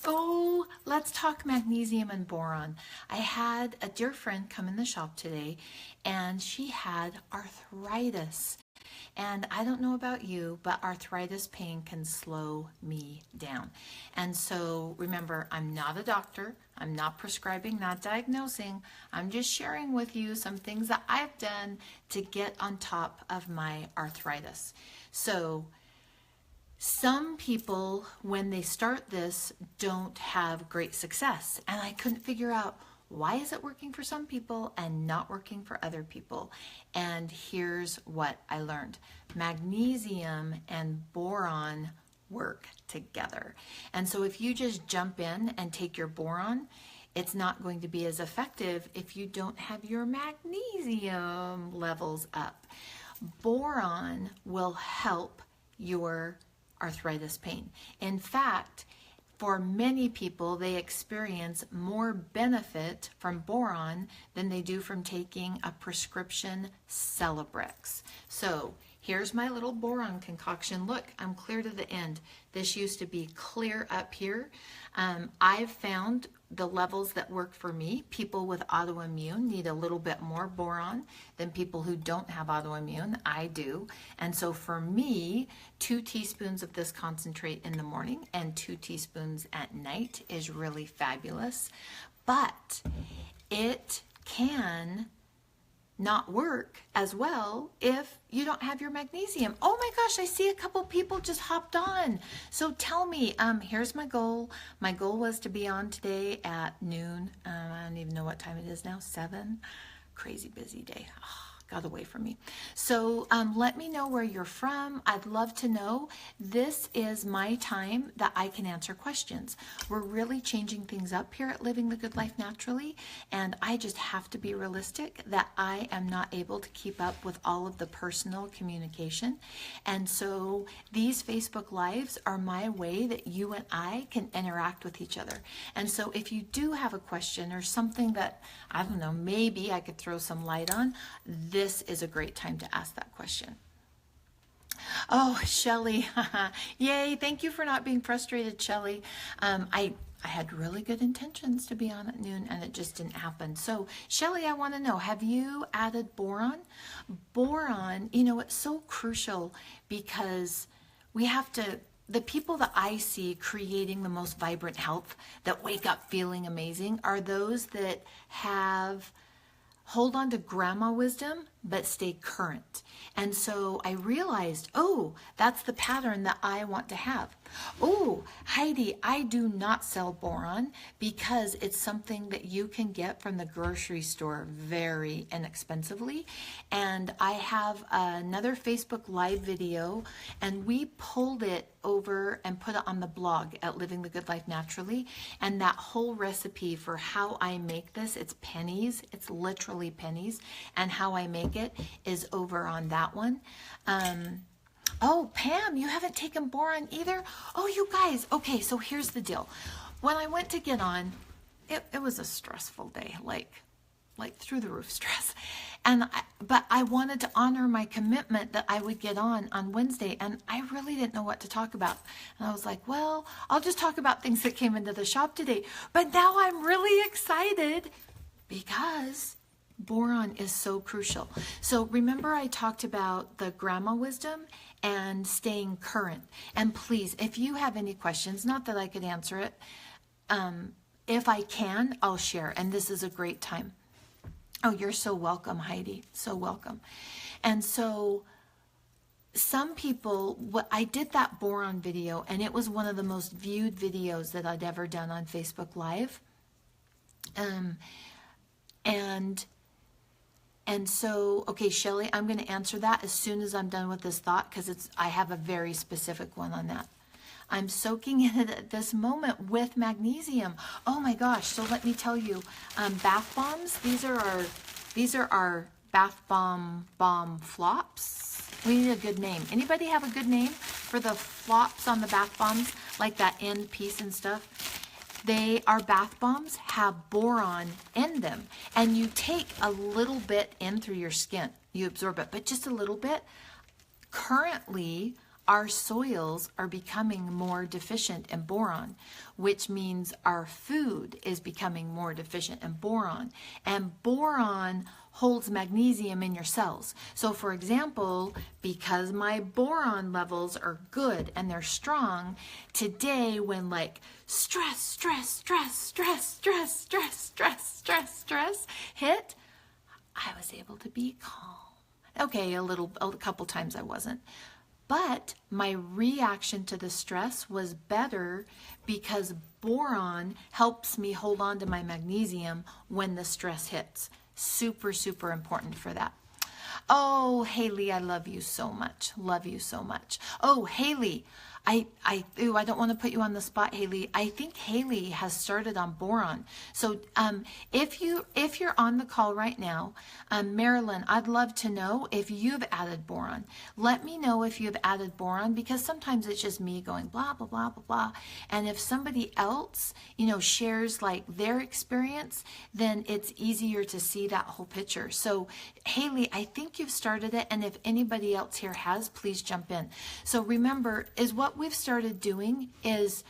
Oh, let's talk magnesium and boron. I had a dear friend come in the shop today and she had arthritis. And I don't know about you, but arthritis pain can slow me down. And so remember, I'm not a doctor. I'm not prescribing, not diagnosing. I'm just sharing with you some things that I've done to get on top of my arthritis. So some people, when they start this, don't have great success. And I couldn't figure out, why is it working for some people and not working for other people? And here's what I learned. Magnesium and boron work together. And so if you just jump in and take your boron, it's not going to be as effective if you don't have your magnesium levels up. Boron will help your arthritis pain. In fact, for many people, they experience more benefit from boron than they do from taking a prescription Celebrex. So here's my little boron concoction. Look, I'm clear to the end. This used to be clear up here. I've found the levels that work for me. People with autoimmune need a little bit more boron than people who don't have autoimmune. I do. And so for me, 2 teaspoons of this concentrate in the morning and 2 teaspoons at night is really fabulous. But it can not work as well if you don't have your magnesium. Oh my gosh, I see a couple people just hopped on. So tell me, here's my goal. My goal was to be on today at noon. I don't even know what time it is now, 7. Crazy busy day. Oh, got away from me. So let me know where you're from. I'd love to know. This is my time that I can answer questions. We're really changing things up here at Living the Good Life Naturally, and I just have to be realistic that I am not able to keep up with all of the personal communication. And so these Facebook Lives are my way that you and I can interact with each other. And so if you do have a question or something that, I don't know, maybe I could throw some light on, this is a great time to ask that question. Oh, Shelly. Yay. Thank you for not being frustrated, Shelly. I had really good intentions to be on at noon and it just didn't happen. So Shelly, I want to know, have you added boron? Boron, you know, it's so crucial because we have to, the people that I see creating the most vibrant health, that wake up feeling amazing, are those that hold on to grandma wisdom, but stay current. And so I realized, oh, that's the pattern that I want to have. Oh, Heidi, I do not sell boron because it's something that you can get from the grocery store very inexpensively. And I have another Facebook Live video, and we pulled it over and put it on the blog at Living the Good Life Naturally. And that whole recipe for how I make this, it's pennies, it's literally pennies, and how I make it is over on that one. Oh, Pam, you haven't taken boron either? Oh, you guys. Okay, so here's the deal. When I went to get on, it was a stressful day, like through the roof stress. But I wanted to honor my commitment that I would get on Wednesday, and I really didn't know what to talk about. And I was like, well, I'll just talk about things that came into the shop today. But now I'm really excited because boron is so crucial. So remember I talked about the grandma wisdom and staying current. And please, if you have any questions, not that I could answer it, if I can, I'll share. And this is a great time. Oh, you're so welcome, Heidi. So welcome. And so some people, I did that boron video, and it was one of the most viewed videos that I'd ever done on Facebook Live. And so, okay, Shelly, I'm going to answer that as soon as I'm done with this thought, because I have a very specific one on that. I'm soaking in it at this moment with magnesium. Oh my gosh! So let me tell you, bath bombs. These are our bath bomb flops. We need a good name. Anybody have a good name for the flops on the bath bombs, like that end piece and stuff? Our bath bombs have boron in them, and you take a little bit in through your skin. You absorb it, but just a little bit. Currently, our soils are becoming more deficient in boron, which means our food is becoming more deficient in boron. And boron holds magnesium in your cells. So for example, because my boron levels are good and they're strong, today when like stress hit, I was able to be calm. Okay, a couple times I wasn't. But my reaction to the stress was better because boron helps me hold on to my magnesium when the stress hits. Super, super important for that. Oh, Haley, I love you so much. Love you so much. Oh, Haley, I don't want to put you on the spot, Haley. I think Haley has started on boron. So if you're on the call right now, Marilyn, I'd love to know if you've added boron. Let me know if you've added boron, because sometimes it's just me going blah, blah, blah, blah, blah. And if somebody else, shares like their experience, then it's easier to see that whole picture. So Haley, I think you've started it. And if anybody else here has, please jump in. So remember, what we've started doing is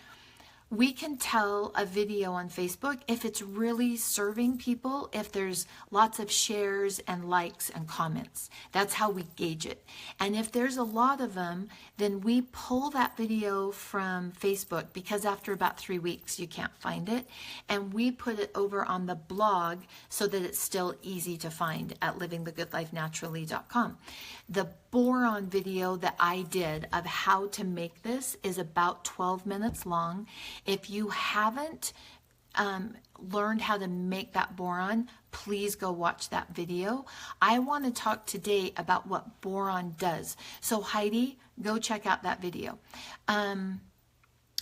we can tell a video on Facebook if it's really serving people, if there's lots of shares and likes and comments. That's how we gauge it. And if there's a lot of them, then we pull that video from Facebook, because after about 3 weeks, you can't find it. And we put it over on the blog so that it's still easy to find at livingthegoodlifenaturally.com. The boron video that I did of how to make this is about 12 minutes long. If you haven't learned how to make that boron, please go watch that video. I want to talk today about what boron does. So Heidi, go check out that video.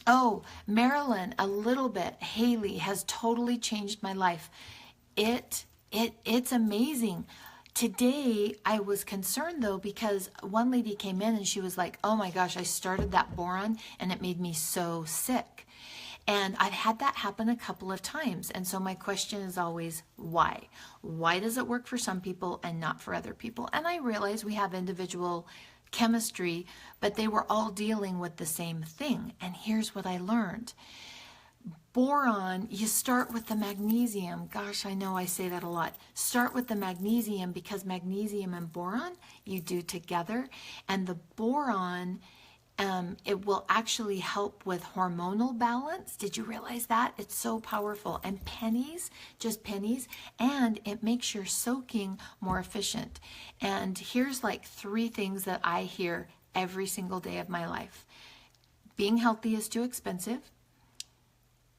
Oh, Marilyn, a little bit. Haley has totally changed my life. It's amazing. Today, I was concerned though, because one lady came in and she was like, oh my gosh, I started that boron and it made me so sick. And I've had that happen a couple of times. And so my question is always, why? Why does it work for some people and not for other people? And I realize we have individual chemistry, but they were all dealing with the same thing. And here's what I learned. Boron, you start with the magnesium. Gosh, I know I say that a lot. Start with the magnesium, because magnesium and boron you do together. And the boron, it will actually help with hormonal balance. Did you realize that? It's so powerful. And pennies, just pennies, and it makes your soaking more efficient. And here's like 3 things that I hear every single day of my life. Being healthy is too expensive.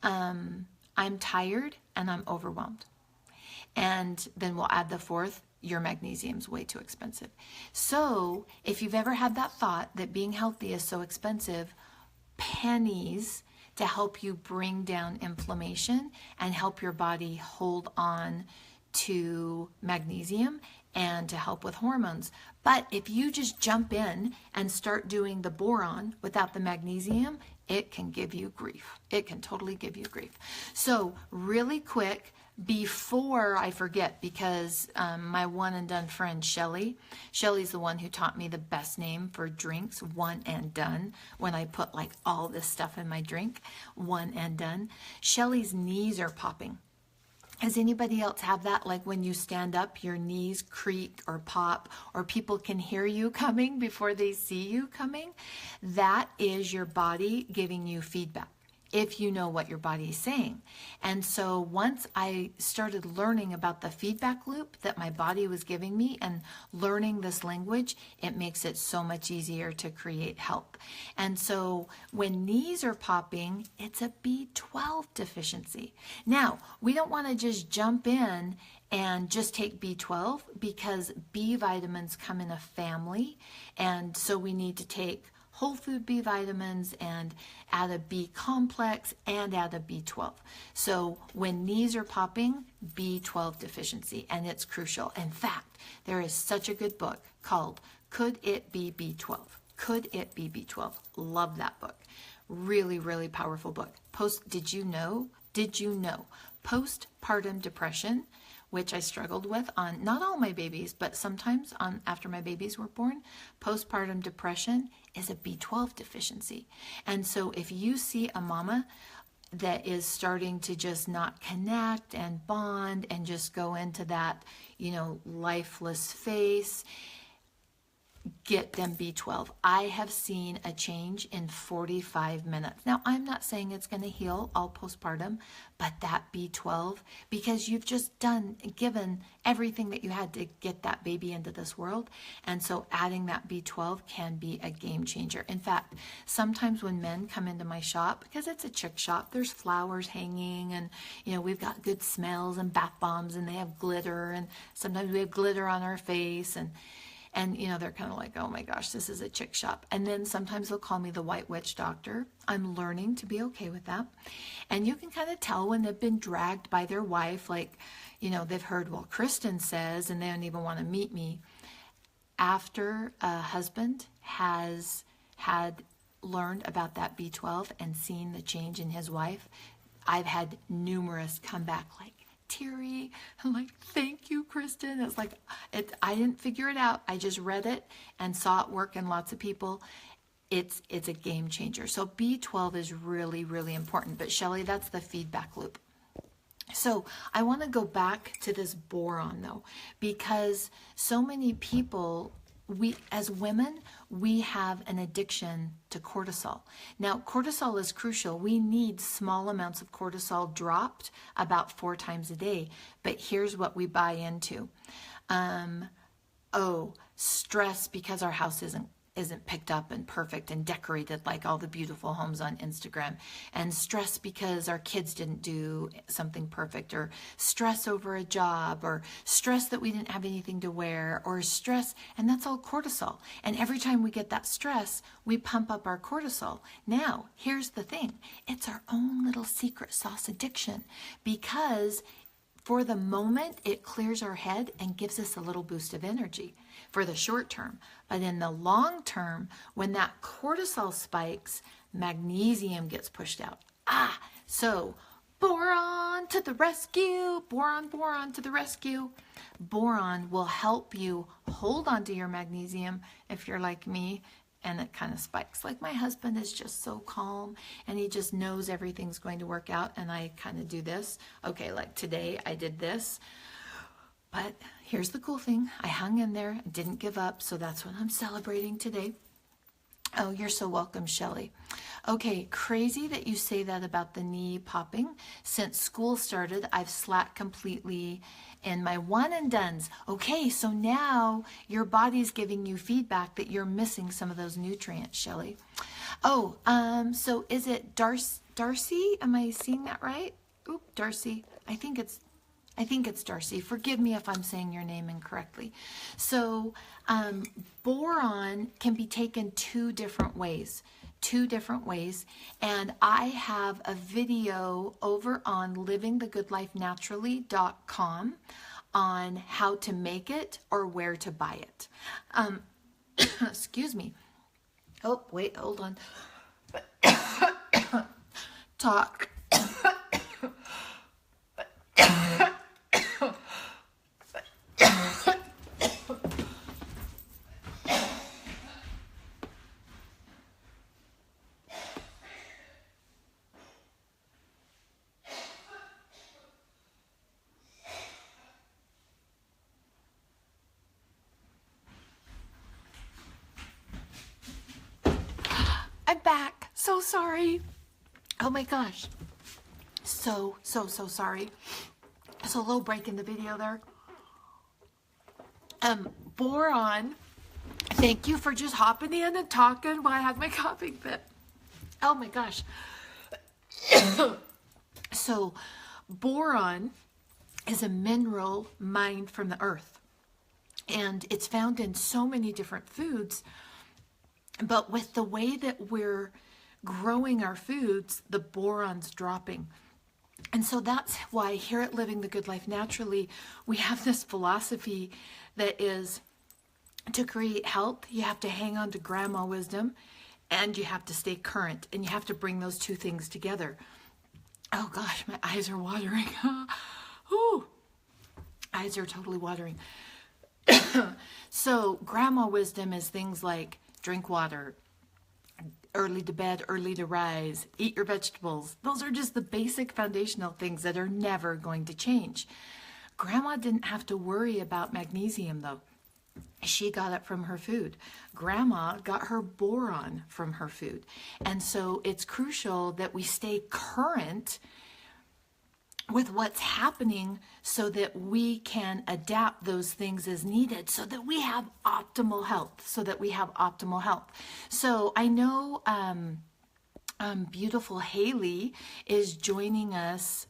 I'm tired and I'm overwhelmed. And then we'll add the 4th, your magnesium's way too expensive. So if you've ever had that thought that being healthy is so expensive, pennies to help you bring down inflammation and help your body hold on to magnesium and to help with hormones. But if you just jump in and start doing the boron without the magnesium, it can give you grief. It can totally give you grief. So really quick, before I forget, because my one and done friend Shelly's the one who taught me the best name for drinks, One and Done, when I put like all this stuff in my drink, One and Done. Shelly's knees are popping. Does anybody else have that? Like when you stand up, your knees creak or pop, or people can hear you coming before they see you coming? That is your body giving you feedback, if you know what your body is saying. And so once I started learning about the feedback loop that my body was giving me and learning this language, it makes it so much easier to create help. And so when knees are popping, it's a B12 deficiency. Now, we don't want to just jump in and just take B12, because B vitamins come in a family. And so we need to take whole food B vitamins and add a B complex and add a B12. So when knees are popping, B12 deficiency, and it's crucial. In fact, there is such a good book called Could It Be B12? Could It Be B12? Love that book. Really, really powerful book. Did you know? Postpartum depression, which I struggled with on not all my babies, but sometimes on after my babies were born. Postpartum depression is a B12 deficiency. And so if you see a mama that is starting to just not connect and bond and just go into that, lifeless phase, get them B12. I have seen a change in 45 minutes. Now, I'm not saying it's going to heal all postpartum, but that B12, because you've just given everything that you had to get that baby into this world. And so adding that B12 can be a game changer. In fact, sometimes when men come into my shop, because it's a chick shop, there's flowers hanging and, we've got good smells and bath bombs and they have glitter, and sometimes we have glitter on our face, and they're kind of like, oh my gosh, this is a chick shop. And then sometimes they'll call me the white witch doctor. I'm learning to be okay with that. And you can kind of tell when they've been dragged by their wife, like, they've heard, well, Kristen says, and they don't even want to meet me. After a husband has had learned about that B12 and seen the change in his wife, I've had numerous come back like, teary. I'm like, thank you, Kristen. It's like, I didn't figure it out. I just read it and saw it work in lots of people. It's a game changer. So B12 is really, really important. But Shelly, that's the feedback loop. So I want to go back to this boron though, because so many people, as women, we have an addiction to cortisol. Now, cortisol is crucial. We need small amounts of cortisol dropped about 4 times a day. But here's what we buy into. Stress because our house isn't picked up and perfect and decorated like all the beautiful homes on Instagram, and stress because our kids didn't do something perfect, or stress over a job, or stress that we didn't have anything to wear, or stress, and that's all cortisol. And every time we get that stress, we pump up our cortisol. Now, here's the thing. It's our own little secret sauce addiction, because for the moment, it clears our head and gives us a little boost of energy for the short term. But in the long term, when that cortisol spikes, magnesium gets pushed out. So boron to the rescue, boron to the rescue. Boron will help you hold on to your magnesium if you're like me, and it kind of spikes. Like my husband is just so calm and he just knows everything's going to work out, and I kind of do this. Okay, like today I did this. But here's the cool thing. I hung in there, didn't give up, so that's what I'm celebrating today. Oh, you're so welcome, Shelly. Okay, crazy that you say that about the knee popping. Since school started, I've slacked completely in my one and dones. Okay, so now your body's giving you feedback that you're missing some of those nutrients, Shelly. Oh, so is it Darcy? Am I seeing that right? Oop, Darcy. I think it's Darcy. Forgive me if I'm saying your name incorrectly. So boron can be taken 2 different ways. And I have a video over on livingthegoodlifenaturally.com on how to make it or where to buy it. Excuse me. Oh, wait, hold on. Talk. I'm back. So sorry. Oh my gosh. So sorry. It's a low break in the video there. Boron. Thank you for just hopping in and talking while I had my coughing fit. Oh my gosh. So boron is a mineral mined from the earth. And it's found in so many different foods. But with the way that we're growing our foods, the boron's dropping. And so that's why here at Living the Good Life Naturally, we have this philosophy that is to create health, you have to hang on to grandma wisdom, and you have to stay current, and you have to bring those 2 things together. Oh gosh, my eyes are watering. Ooh, eyes are totally watering. So grandma wisdom is things like drink water, early to bed, early to rise, eat your vegetables. Those are just the basic foundational things that are never going to change. Grandma didn't have to worry about magnesium though. She got it from her food. Grandma got her boron from her food. And so it's crucial that we stay current with what's happening so that we can adapt those things as needed so that we have optimal health, So I know beautiful Haley is joining us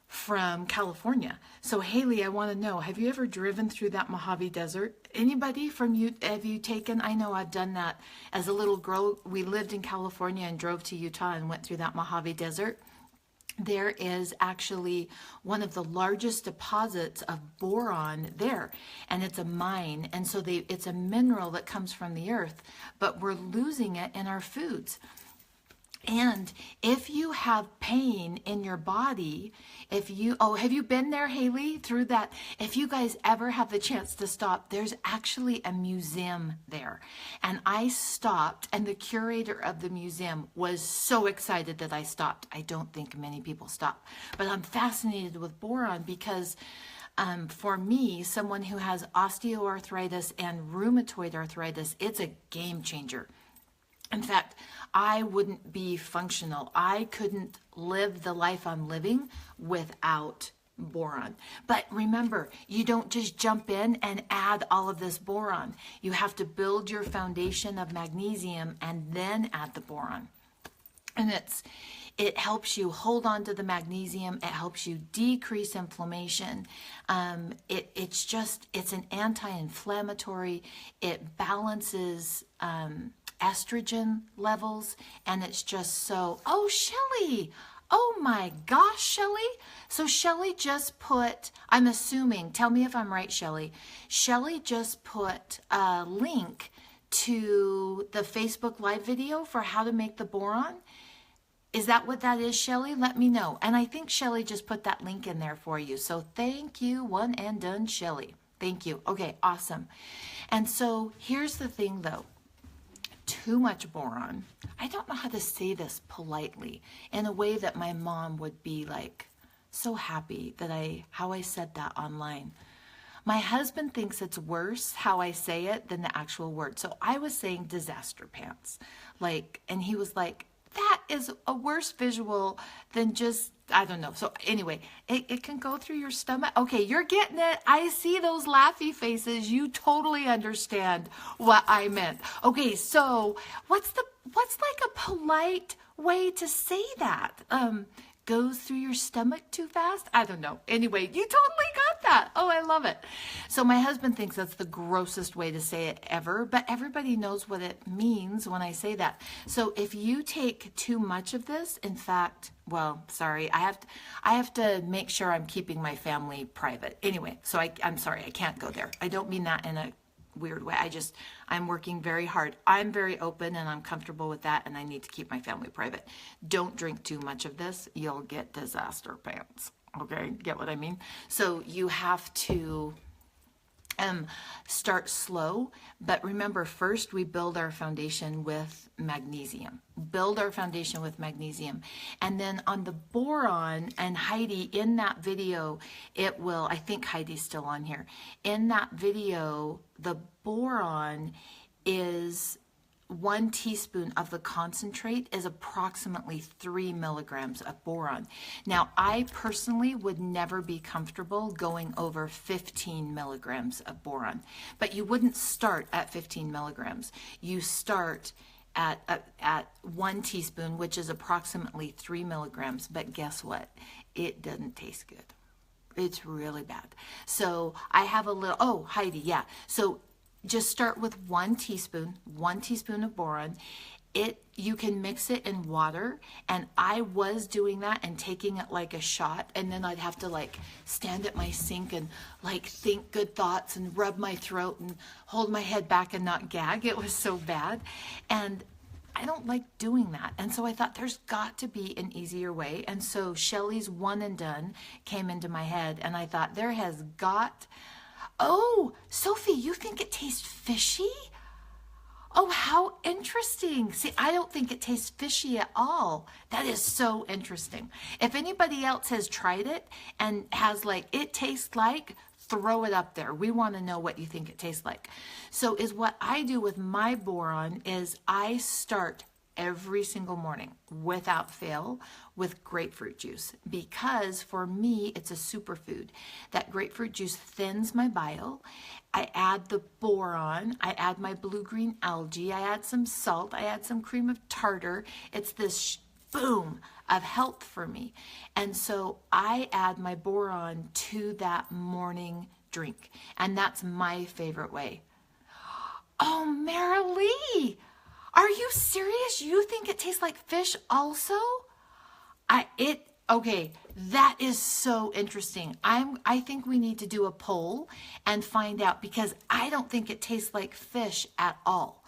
from California. So Haley, I want to know, have you ever driven through that Mojave Desert? Anybody from you, have you taken, I know I've done that as a little girl. We lived in California and drove to Utah and went through that Mojave Desert. There is actually one of the largest deposits of boron there, and it's a mine. And so it's a mineral that comes from the earth, but we're losing it in our foods. And if you have pain in your body, have you been there, Haley, through that? If you guys ever have the chance to stop, there's actually a museum there. And I stopped, and the curator of the museum was so excited that I stopped. I don't think many people stop, but I'm fascinated with boron because for me, someone who has osteoarthritis and rheumatoid arthritis, it's a game changer. In fact, I wouldn't be functional. I couldn't live the life I'm living without boron. But remember, you don't just jump in and add all of this boron. You have to build your foundation of magnesium and then add the boron. And it helps you hold on to the magnesium. It helps you decrease inflammation. It's an anti-inflammatory. It balances estrogen levels, and it's just so, oh, Shelly, oh my gosh, Shelly. So Shelly just put, I'm assuming, tell me if I'm right, Shelly. Shelly just put a link to the Facebook Live video for how to make the boron. Is that what that is, Shelly? Let me know. And I think Shelly just put that link in there for you. So thank you, one and done, Shelly. Thank you. Okay, awesome. And so here's the thing though. Too much boron. I don't know how to say this politely in a way that my mom would be like so happy that how I said that online. My husband thinks it's worse how I say it than the actual word. So I was saying disaster pants, and he was like, that is a worse visual than just, I don't know. So anyway, it can go through your stomach. Okay, you're getting it. I see those laughy faces. You totally understand what I meant. Okay, so what's like a polite way to say that? Goes through your stomach too fast? I don't know. Anyway, you totally got that. Oh, I love it. So my husband thinks that's the grossest way to say it ever, but everybody knows what it means when I say that. So if you take too much of this, in fact, well, sorry, I have to make sure I'm keeping my family private. Anyway, so I'm sorry, I can't go there. I don't mean that in a weird way. I'm working very hard. I'm very open and I'm comfortable with that, and I need to keep my family private. Don't drink too much of this. You'll get disaster pants. Okay, get what I mean? So you have to start slow, but remember, first we build our foundation with magnesium. And then on the boron, and Heidi, in that video, I think Heidi's still on here. In that video, the boron is 1 teaspoon of the concentrate is approximately 3 milligrams of boron. Now, I personally would never be comfortable going over 15 milligrams of boron, but you wouldn't start at 15 milligrams. You start at 1 teaspoon, which is approximately 3 milligrams, but guess what? It doesn't taste good. It's really bad. So I have a little, oh, Heidi, yeah. So just start with 1 teaspoon of boron. You can mix it in water, and I was doing that and taking it like a shot, and then I'd have to stand at my sink and think good thoughts and rub my throat and hold my head back and not gag. It was so bad, and I don't like doing that. And so I thought there's got to be an easier way. And so Shelly's One and Done came into my head, and I thought there has got. Oh, Sophie, you think it tastes fishy? Oh, how interesting. See, I don't think it tastes fishy at all. That is so interesting. If anybody else has tried it and has like, it tastes like, throw it up there. We want to know what you think it tastes like. So is what I do with my boron is I start every single morning without fail with grapefruit juice, because for me it's a superfood. That grapefruit juice thins my bile. I add the boron, I add my blue-green algae, I add some salt, I add some cream of tartar. It's this boom of health for me. And so I add my boron to that morning drink, and that's my favorite way. Oh, Marilee, are you serious? You think it tastes like fish also? Okay, that is so interesting. I think we need to do a poll and find out, because I don't think it tastes like fish at all.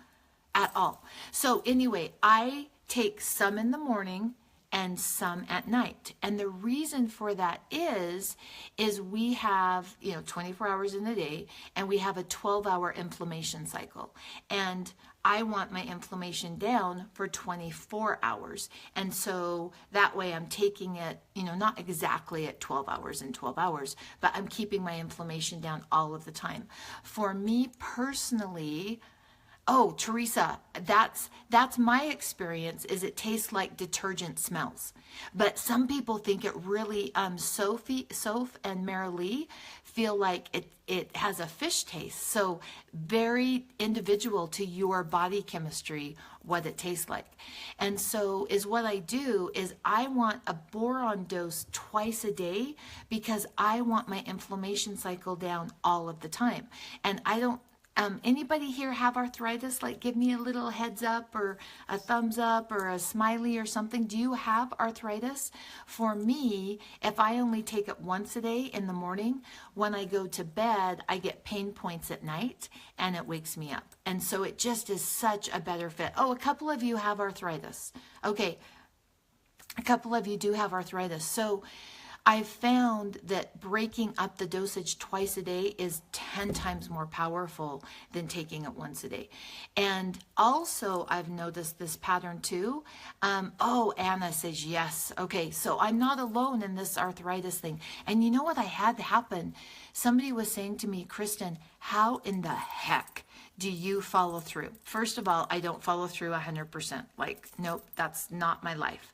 At all. So anyway, I take some in the morning and some at night. And the reason for that is we have, 24 hours in a day, and we have a 12-hour inflammation cycle. And I want my inflammation down for 24 hours. And so that way I'm taking it, not exactly at 12 hours and 12 hours, but I'm keeping my inflammation down all of the time. For me personally, oh, Teresa, that's my experience, is it tastes like detergent smells. But some people think it really, Soph and Marilee feel like it has a fish taste. So very individual to your body chemistry, what it tastes like. And so is what I do is I want a boron dose twice a day, because I want my inflammation cycle down all of the time. And I don't, anybody here have arthritis? Like, give me a little heads up or a thumbs up or a smiley or something. Do you have arthritis? For me, if I only take it once a day in the morning, when I go to bed, I get pain points at night and it wakes me up. And so it just is such a better fit. Oh, a couple of you have arthritis. Okay, a couple of you do have arthritis. So I've found that breaking up the dosage twice a day is 10 times more powerful than taking it once a day. And also I've noticed this pattern too. Oh, Anna says yes. Okay, so I'm not alone in this arthritis thing. And you know what I had happen? Somebody was saying to me, Kristen, how in the heck do you follow through? First of all, I don't follow through 100%. Like, nope, that's not my life.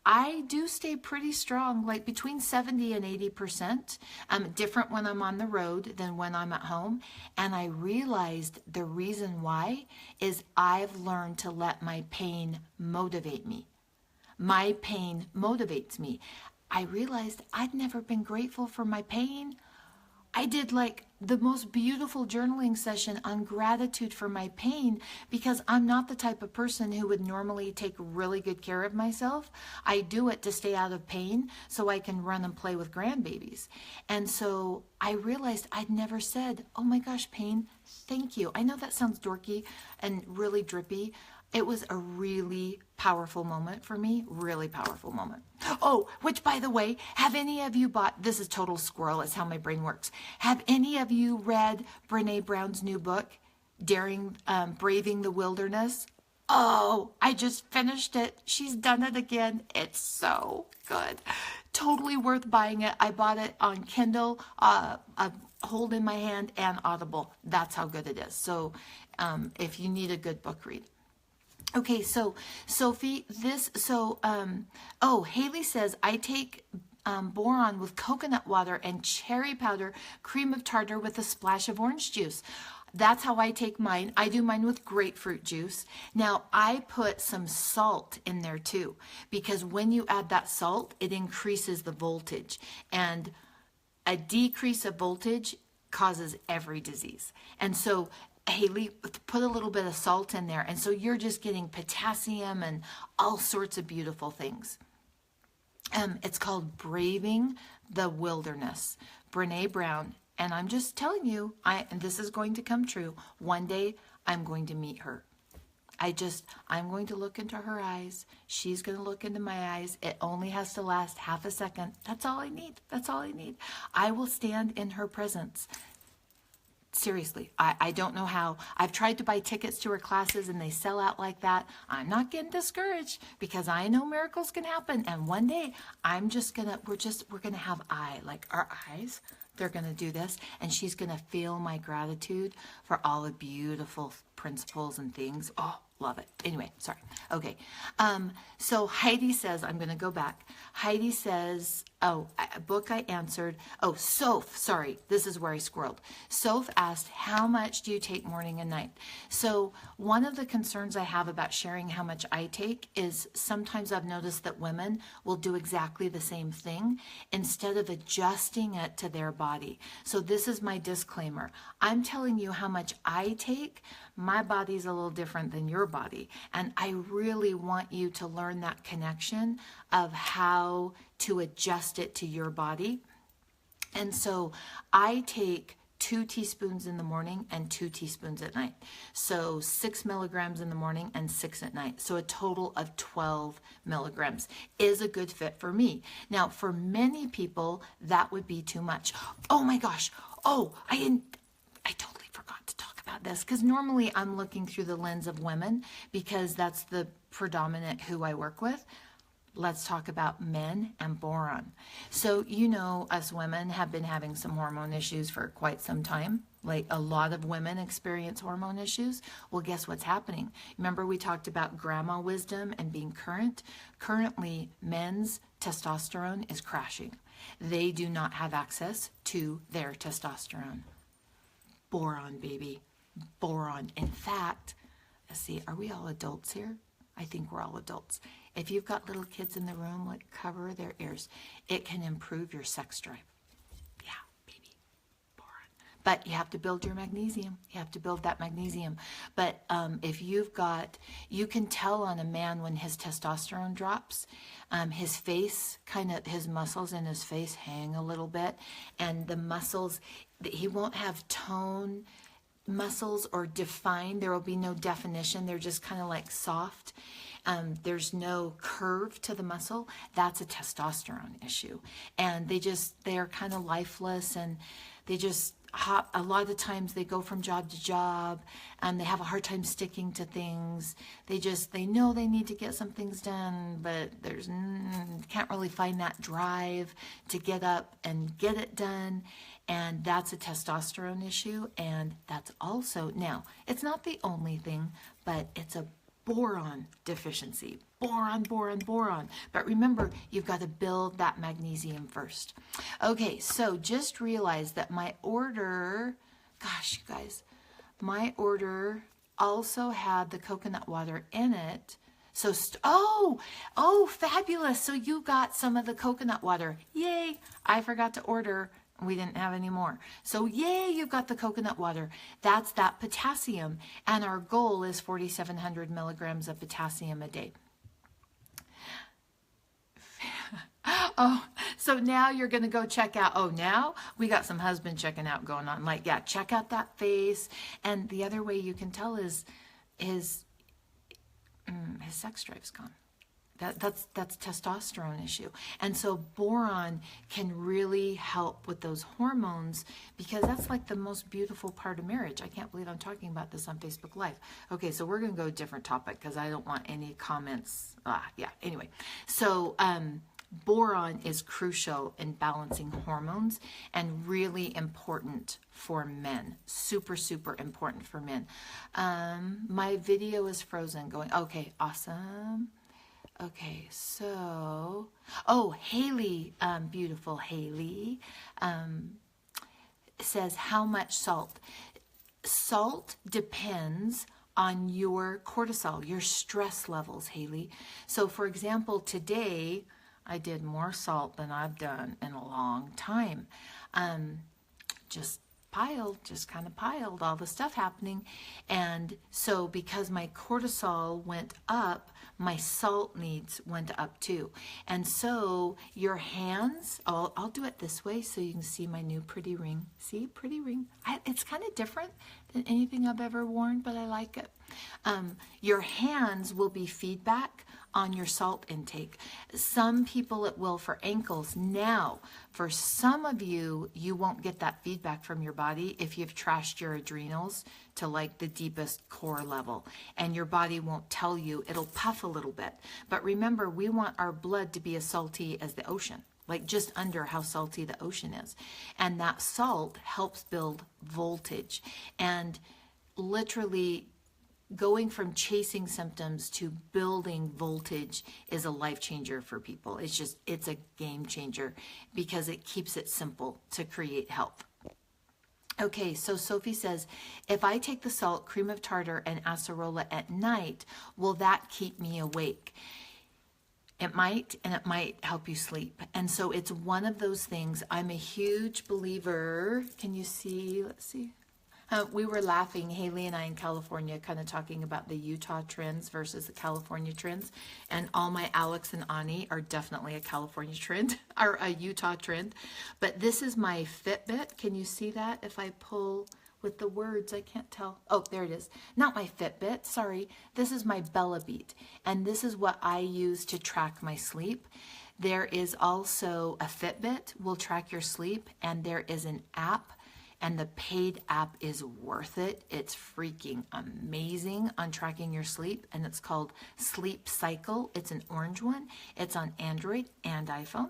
I do stay pretty strong, like between 70 and 80%. Different when I'm on the road than when I'm at home. And I realized the reason why is I've learned to let my pain motivate me. My pain motivates me. I realized I'd never been grateful for my pain. I did like the most beautiful journaling session on gratitude for my pain, because I'm not the type of person who would normally take really good care of myself. I do it to stay out of pain so I can run and play with grandbabies. And so I realized I'd never said, oh my gosh, pain, thank you. I know that sounds dorky and really drippy. It was a really powerful moment for me, really powerful moment. Oh, which by the way, have any of you bought, this is total squirrel, it's how my brain works. Have any of you read Brene Brown's new book, Braving the Wilderness? Oh, I just finished it. She's done it again. It's so good. Totally worth buying it. I bought it on Kindle, hold in my hand, and Audible. That's how good it is. So if you need a good book read. Okay, so Sophie, Haley says, I take boron with coconut water and cherry powder, cream of tartar with a splash of orange juice. That's how I take mine. I do mine with grapefruit juice. Now, I put some salt in there too, because when you add that salt, it increases the voltage. And a decrease of voltage causes every disease. And so Haley, put a little bit of salt in there. And so you're just getting potassium and all sorts of beautiful things. It's called Braving the Wilderness, Brene Brown. And I'm just telling you, and this is going to come true. One day I'm going to meet her. I'm going to look into her eyes. She's going to look into my eyes. It only has to last half a second. That's all I need. That's all I need. I will stand in her presence. Seriously, I don't know how. I've tried to buy tickets to her classes and they sell out like that. I'm not getting discouraged because I know miracles can happen. And one day we're gonna have our eyes. They're gonna do this, and she's gonna feel my gratitude for all the beautiful principles and things. Oh, love it. Anyway, sorry. Okay. So Heidi says, I'm going to go back. Heidi says, a book I answered. Oh, Soph, sorry. This is where I squirreled. Soph asked, how much do you take morning and night? So one of the concerns I have about sharing how much I take is sometimes I've noticed that women will do exactly the same thing instead of adjusting it to their body. So this is my disclaimer. I'm telling you how much I take. My body's a little different than your body. And I really want you to learn that connection of how to adjust it to your body. And so I take 2 teaspoons in the morning and 2 teaspoons at night. So 6 milligrams in the morning and 6 at night. So a total of 12 milligrams is a good fit for me. Now, for many people, that would be too much. Oh my gosh. Oh, I totally forgot to talk about this because normally I'm looking through the lens of women because that's the predominant who I work with. Let's talk about men and boron. So, you know, us women have been having some hormone issues for quite some time. Like a lot of women experience hormone issues. Well, guess what's happening? Remember we talked about grandma wisdom and being current? Currently, men's testosterone is crashing. They do not have access to their testosterone. Boron, baby. Boron. In fact, let's see, are we all adults here? I think we're all adults. If you've got little kids in the room, like cover their ears. It can improve your sex drive. Yeah, baby. Boron. But you have to build your magnesium. You have to build that magnesium. But if you've got, you can tell on a man when his testosterone drops, his face, his muscles in his face hang a little bit. And the muscles, he won't have tone muscles or defined. There will be no definition. They're just kind of like soft. There's no curve to the muscle. That's a testosterone issue. And they're kind of lifeless, and they just hop. A lot of times they go from job to job, and they have a hard time sticking to things. They know they need to get some things done, but can't really find that drive to get up and get it done. And that's a testosterone issue. And that's also, now, it's not the only thing, but it's a boron deficiency. Boron, boron, boron. But remember, you've got to build that magnesium first. Okay, so just realize that my order, gosh, you guys, my order also had the coconut water in it. So, oh, fabulous. So you got some of the coconut water. Yay. I forgot to order. We didn't have any more. So yay, you've got the coconut water. That's that potassium. And our goal is 4,700 milligrams of potassium a day. Oh, so now you're going to go check out. Oh, now we got some husband checking out going on. Like, yeah, check out that face. And the other way you can tell is his sex drive's gone. That's testosterone issue. And so boron can really help with those hormones because that's like the most beautiful part of marriage. I can't believe I'm talking about this on Facebook Live. Okay, so we're going to go a different topic because I don't want any comments. Anyway. So boron is crucial in balancing hormones and really important for men. Super, super important for men. My video is frozen going, okay, awesome. Okay, so, Haley, beautiful Haley, says how much salt? Salt depends on your cortisol, your stress levels, Haley. So, for example, today I did more salt than I've done in a long time. Just kind of piled all the stuff happening. And so because my cortisol went up, my salt needs went up too. And so your hands, I'll do it this way so you can see my new pretty ring. See, pretty ring. It's kind of different than anything I've ever worn, but I like it. Your hands will be feedback on your salt intake. Some people it will for ankles. Now, for some of you, you won't get that feedback from your body if you've trashed your adrenals to like the deepest core level, and your body won't tell you. It'll puff a little bit. But remember, we want our blood to be as salty as the ocean, like just under how salty the ocean is. And that salt helps build voltage. And literally going from chasing symptoms to building voltage is a life changer for people. It's a game changer because it keeps it simple to create health. Okay, so Sophie says, if I take the salt, cream of tartar, and acerola at night, will that keep me awake? It might, and it might help you sleep. And so it's one of those things. I'm a huge believer. Can you see? Let's see. We were laughing, Haley and I in California, kind of talking about the Utah trends versus the California trends. And all my Alex and Ani are definitely a California trend, or a Utah trend. But this is my Fitbit. Can you see that? If I pull with the words, I can't tell. Oh, there it is. Not my Fitbit, sorry. This is my Bella Beat. And this is what I use to track my sleep. There is also a Fitbit, will track your sleep. And there is an app. And the paid app is worth it. It's freaking amazing on tracking your sleep. And it's called Sleep Cycle. It's an orange one. It's on Android and iPhone.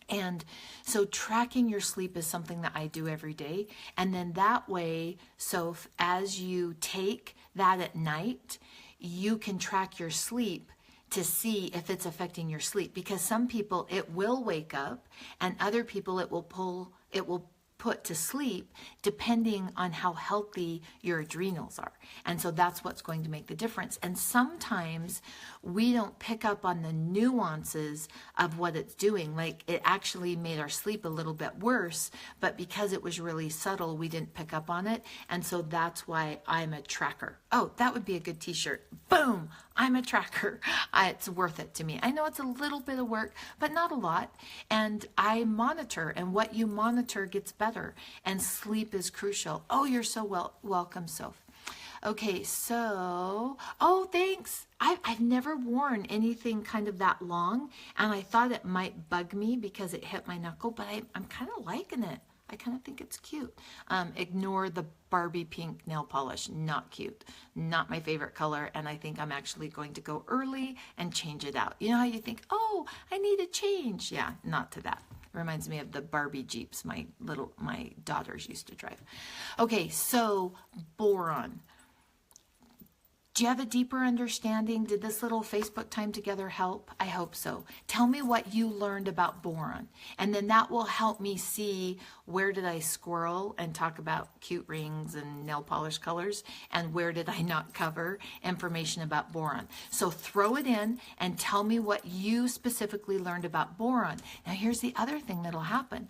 And so tracking your sleep is something that I do every day. And then that way, so as you take that at night, you can track your sleep to see if it's affecting your sleep. Because some people, it will wake up, and other people, it will put to sleep depending on how healthy your adrenals are. And so that's what's going to make the difference. And sometimes we don't pick up on the nuances of what it's doing. Like it actually made our sleep a little bit worse, but because it was really subtle, we didn't pick up on it. And so that's why I'm a tracker. Oh, that would be a good t-shirt. Boom, I'm a tracker. It's worth it to me. I know it's a little bit of work, but not a lot. And I monitor, and what you monitor gets better. And sleep is crucial. Oh, you're so welcome, Soph. Okay, so, oh, thanks. I've never worn anything kind of that long, and I thought it might bug me because it hit my knuckle, but I'm kind of liking it. I kind of think it's cute. Ignore the Barbie pink nail polish. Not cute. Not my favorite color, and I think I'm actually going to go early and change it out. You know how you think, oh, I need a change. Yeah, not to that. Reminds me of the Barbie Jeeps my daughters used to drive. Okay, so boron. Do you have a deeper understanding? Did this little Facebook time together help? I hope so. Tell me what you learned about boron, and then that will help me see where did I squirrel and talk about cute rings and nail polish colors, and where did I not cover information about boron. So throw it in and tell me what you specifically learned about boron. Now here's the other thing that'll happen.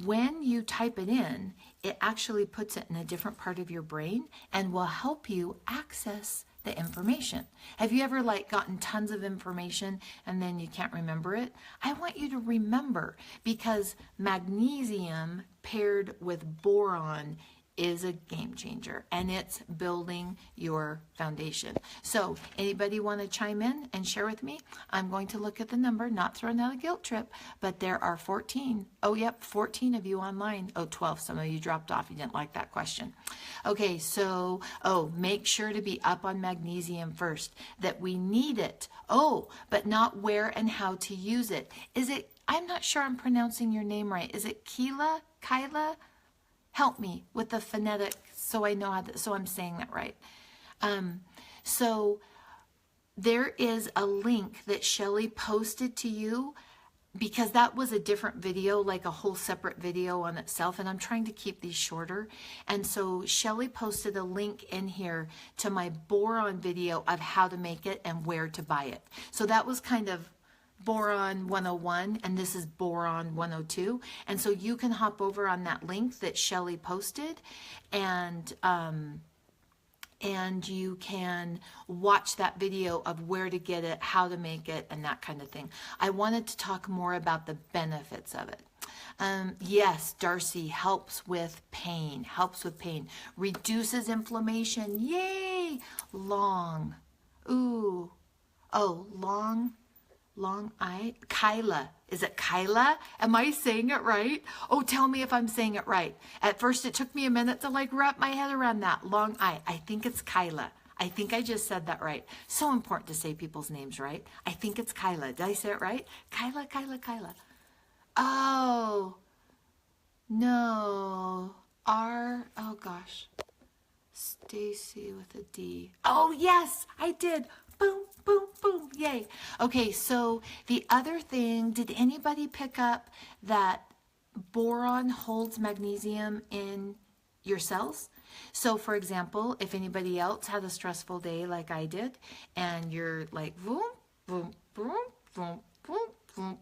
When you type it in, it actually puts it in a different part of your brain and will help you access the information. Have you ever gotten tons of information and then you can't remember it? I want you to remember, because magnesium paired with boron is a game changer, and it's building your foundation. So anybody want to chime in and share with me? I'm going to look at the number, not throwing out a guilt trip, but there are 14. Oh, yep, 14 of you online. Oh, 12. Some of you dropped off. You didn't like that question. Okay, so, make sure to be up on magnesium first, that we need it. Oh, but not where and how to use it. I'm not sure I'm pronouncing your name right. Is it Kyla? Help me with the phonetic so I know so I'm saying that right. So there is a link that Shelly posted to you, because that was a different video, like a whole separate video on itself, and I'm trying to keep these shorter. And so Shelly posted a link in here to my boron video of how to make it and where to buy it. So that was kind of Boron 101, and this is Boron 102. And so you can hop over on that link that Shelly posted, and you can watch that video of where to get it, how to make it, and that kind of thing. I wanted to talk more about the benefits of it. Yes, Darcy, helps with pain, reduces inflammation. Yay! Long. Ooh. Oh, long eye. Kyla. Is it Kyla? Am I saying it right? Oh, tell me if I'm saying it right. At first, it took me a minute to like wrap my head around that. Long eye. I think it's Kyla. I think I just said that right. So important to say people's names right. I think it's Kyla. Did I say it right? Kyla. Oh, no. Oh gosh. Stacy with a D. Oh, yes, I did. Boom, boom, boom. Yay. Okay, so the other thing, did anybody pick up that boron holds magnesium in your cells? So, for example, if anybody else had a stressful day like I did, and you're like, boom, boom, boom, boom, boom, boom,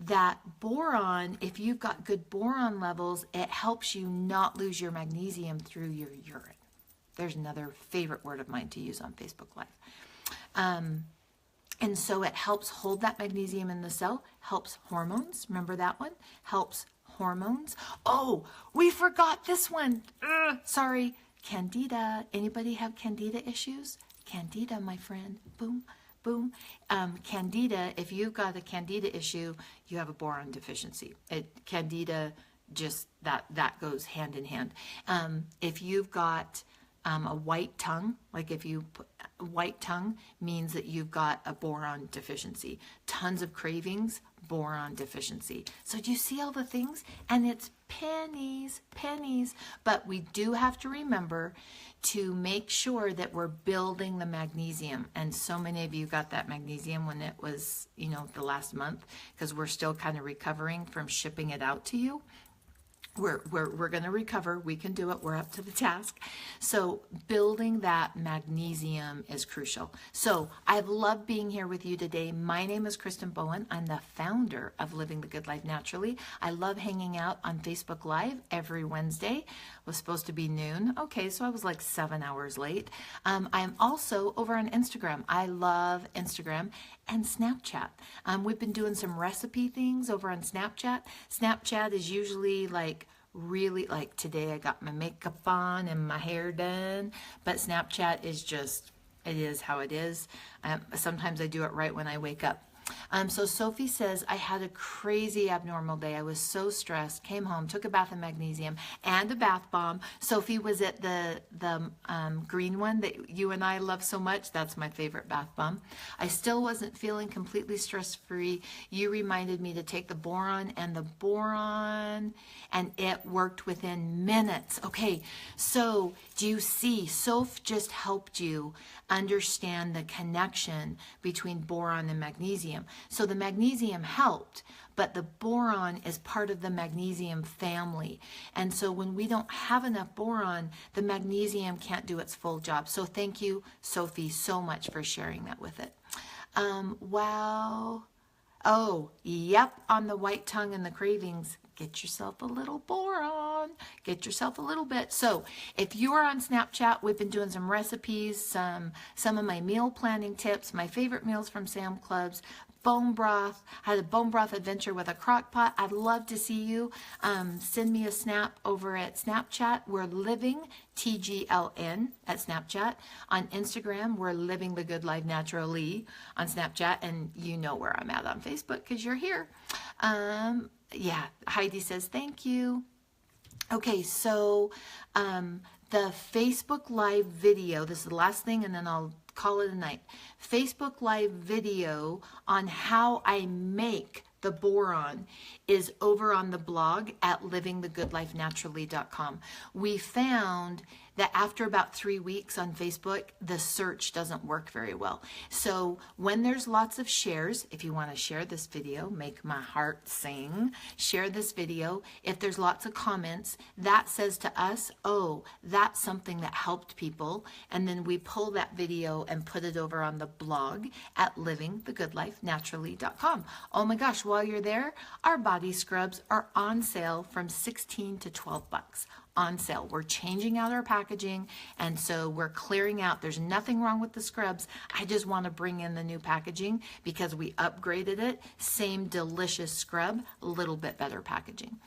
that boron, if you've got good boron levels, it helps you not lose your magnesium through your urine. There's another favorite word of mine to use on Facebook Live. And so it helps hold that magnesium in the cell, helps hormones. Remember that one? Helps hormones. Oh, we forgot this one. Sorry. Candida. Anybody have Candida issues? Candida, my friend. Boom, boom. Candida, if you've got a Candida issue, you have a boron deficiency. Candida, just that goes hand in hand. If you've got a white tongue, like if you put white tongue means that you've got a boron deficiency. Tons of cravings, boron deficiency. So do you see all the things? And it's pennies. But we do have to remember to make sure that we're building the magnesium. And so many of you got that magnesium when it was, the last month, because we're still kind of recovering from shipping it out to you. We're going to recover. We can do it. We're up to the task. So building that magnesium is crucial. So I've loved being here with you today. My name is Kristen Bowen. I'm the founder of Living the Good Life Naturally. I love hanging out on Facebook Live every Wednesday. It was supposed to be noon. Okay, so I was like 7 hours late. I'm also over on Instagram. I love Instagram and Snapchat. We've been doing some recipe things over on Snapchat. Snapchat is usually really like today I got my makeup on and my hair done, but Snapchat is just, it is how it is. Sometimes I do it right when I wake up. So Sophie says, I had a crazy abnormal day. I was so stressed, came home, took a bath of magnesium and a bath bomb. Sophie, was it the green one that you and I love so much? That's my favorite bath bomb. I still wasn't feeling completely stress-free. You reminded me to take the boron, and it worked within minutes. Okay, so do you see, Soph just helped you understand the connection between boron and magnesium. So the magnesium helped, but the boron is part of the magnesium family. And so when we don't have enough boron, the magnesium can't do its full job. So thank you, Sophie, so much for sharing that with it. Wow. Oh, yep, on the white tongue and the cravings. Get yourself a little boron. Get yourself a little bit. So if you are on Snapchat, we've been doing some recipes, some of my meal planning tips, my favorite meals from Sam Club's, bone broth. I had a bone broth adventure with a crock pot. I'd love to see you. Send me a snap over at Snapchat. We're living TGLN at Snapchat. On Instagram, we're Living the Good Life Naturally on Snapchat. And you know where I'm at on Facebook because you're here. Yeah, Heidi says, thank you. Okay, so the Facebook Live video, this is the last thing, and then I'll call it a night. Facebook Live video on how I make the boron is over on the blog at livingthegoodlifenaturally.com. We found that after about 3 weeks on Facebook, the search doesn't work very well. So when there's lots of shares, if you want to share this video, make my heart sing, share this video. If there's lots of comments, that says to us, oh, that's something that helped people. And then we pull that video and put it over on the blog at livingthegoodlifenaturally.com. Oh my gosh, while you're there, our body scrubs are on sale from $16 to $12 on sale. We're changing out our packaging, and so we're clearing out. There's nothing wrong with the scrubs. I just want to bring in the new packaging because we upgraded it. Same delicious scrub, a little bit better packaging.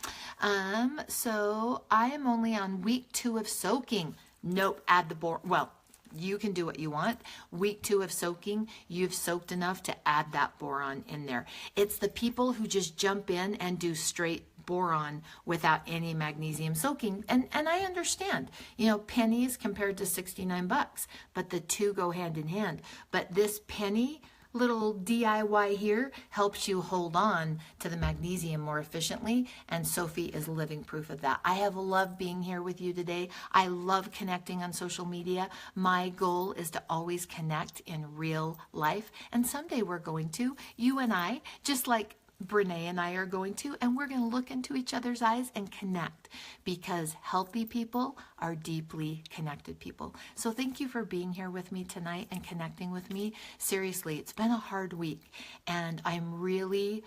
So I am only on week 2 of soaking. Nope, add the boron. Well, you can do what you want. Week 2 of soaking, you've soaked enough to add that boron in there. It's the people who just jump in and do straight boron without any magnesium soaking. And I understand, pennies compared to 69 bucks, but the two go hand in hand. But this penny little DIY here helps you hold on to the magnesium more efficiently, and Sophie is living proof of that. I have loved being here with you today. I love connecting on social media. My goal is to always connect in real life, and someday we're going to, you and I, just like Brene and I are going to, and we're going to look into each other's eyes and connect, because healthy people are deeply connected people. So thank you for being here with me tonight and connecting with me. Seriously, it's been a hard week, and I'm really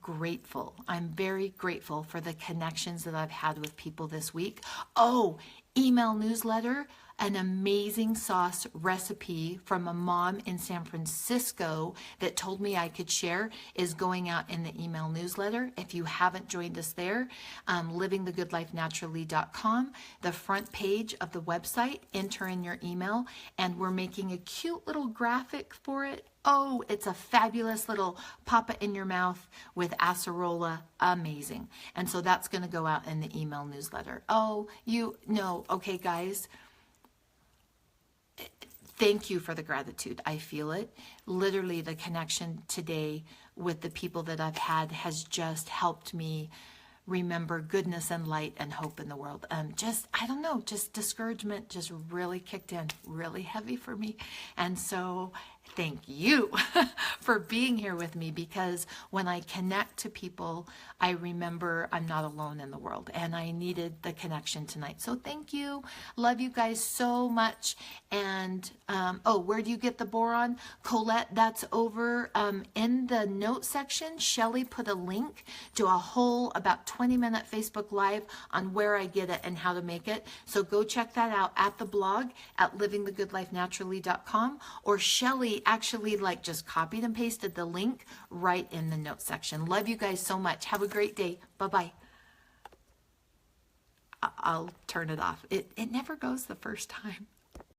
grateful. I'm very grateful for the connections that I've had with people this week. Oh, email newsletter. An amazing sauce recipe from a mom in San Francisco that told me I could share is going out in the email newsletter. If you haven't joined us there, livingthegoodlifenaturally.com, the front page of the website, enter in your email, and we're making a cute little graphic for it. Oh, it's a fabulous little pop it in your mouth with acerola. Amazing. And so that's going to go out in the email newsletter. Oh, okay, guys. Thank you for the gratitude. I feel it. Literally, the connection today with the people that I've had has just helped me remember goodness and light and hope in the world. I don't know, just discouragement just really kicked in really heavy for me. And so thank you for being here with me, because when I connect to people, I remember I'm not alone in the world, and I needed the connection tonight. So thank you. Love you guys so much. And where do you get the boron? Colette, that's over in the note section. Shelly put a link to a whole about 20-minute Facebook Live on where I get it and how to make it. So go check that out at the blog at livingthegoodlifenaturally.com, or Shelly actually just copied and pasted the link right in the note section. Love you guys so much. Have a great day. Bye-bye. I'll turn it off. It never goes the first time.